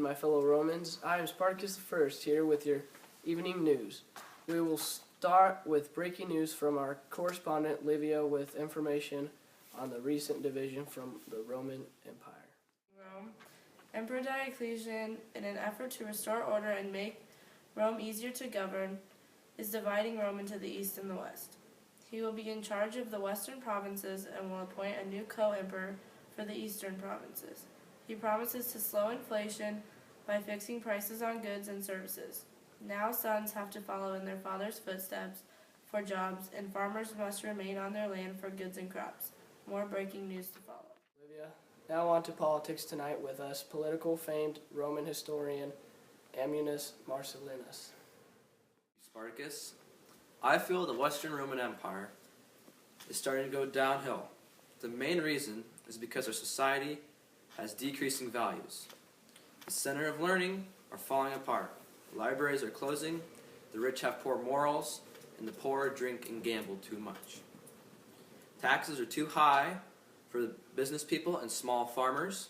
My fellow Romans, I am Spartacus I here with your evening news. We will start with breaking news from our correspondent Livia with information on the recent division from the Roman Empire. Rome. Emperor Diocletian, in an effort to restore order and make Rome easier to govern, is dividing Rome into the east and the west. He will be in charge of the western provinces and will appoint a new co-emperor for the eastern provinces. He promises to slow inflation by fixing prices on goods and services. Now sons have to follow in their father's footsteps for jobs, and farmers must remain on their land for goods and crops. More breaking news to follow. Livia, now on to politics tonight with us, political famed Roman historian Ammianus Marcellinus. Spartacus, I feel the Western Roman Empire is starting to go downhill. The main reason is because our society has decreasing values. The center of learning are falling apart. Libraries are closing, the rich have poor morals, and the poor drink and gamble too much. Taxes are too high for the business people and small farmers.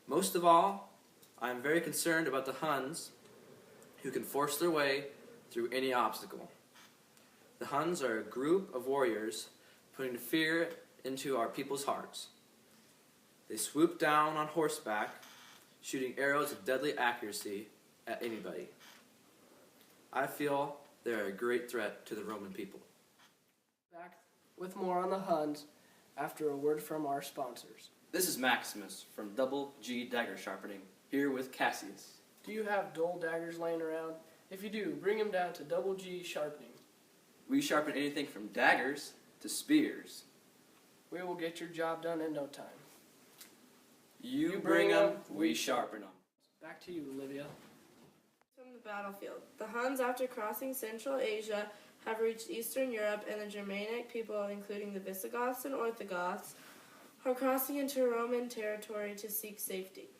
Most of all, I am very concerned about the Huns who can force their way through any obstacle. The Huns are a group of warriors putting fear into our people's hearts. They swoop down on horseback, shooting arrows of deadly accuracy at anybody. I feel they are a great threat to the Roman people. Back with more on the Huns after a word from our sponsors. This is Maximus from Double G Dagger Sharpening, here with Cassius. Do you have dull daggers laying around? If you do, bring them down to Double G Sharpening. We sharpen anything from daggers to spears. We will get your job done in no time. You bring them, we sharpen them. Back to you, Olivia. From the battlefield. The Huns, after crossing Central Asia, have reached Eastern Europe, and the Germanic people, including the Visigoths and Orthogoths, are crossing into Roman territory to seek safety.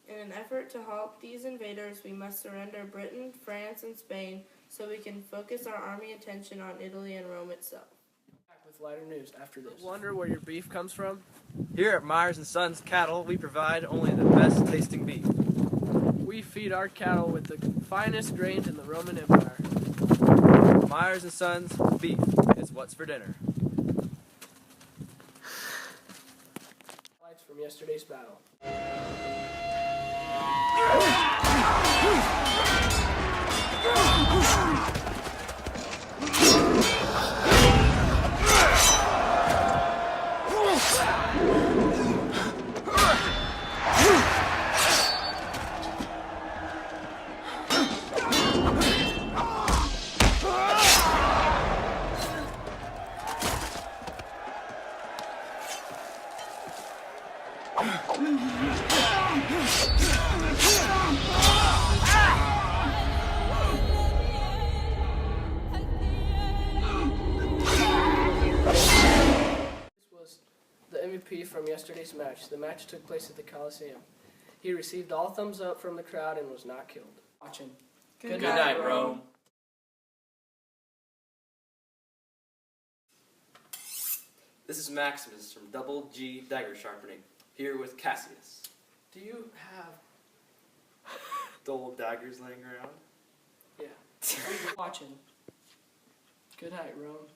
In an effort to halt these invaders, we must surrender Britain, France, and Spain so we can focus our army attention on Italy and Rome itself. Back with lighter news after this. Wonder where your beef comes from? Here at Myers & Sons Cattle, we provide only the best tasting beef. We feed our cattle with the finest grains in the Roman Empire. Myers & Sons beef is what's for dinner. Highlights from yesterday's battle. MVP from yesterday's match. The match took place at the Coliseum. He received all thumbs up from the crowd and was not killed. Watching. Good night, Rome. This is Maximus from Double G Dagger Sharpening, here with Cassius. Do you have... Dull daggers laying around? Yeah. Watching. Good night, Rome.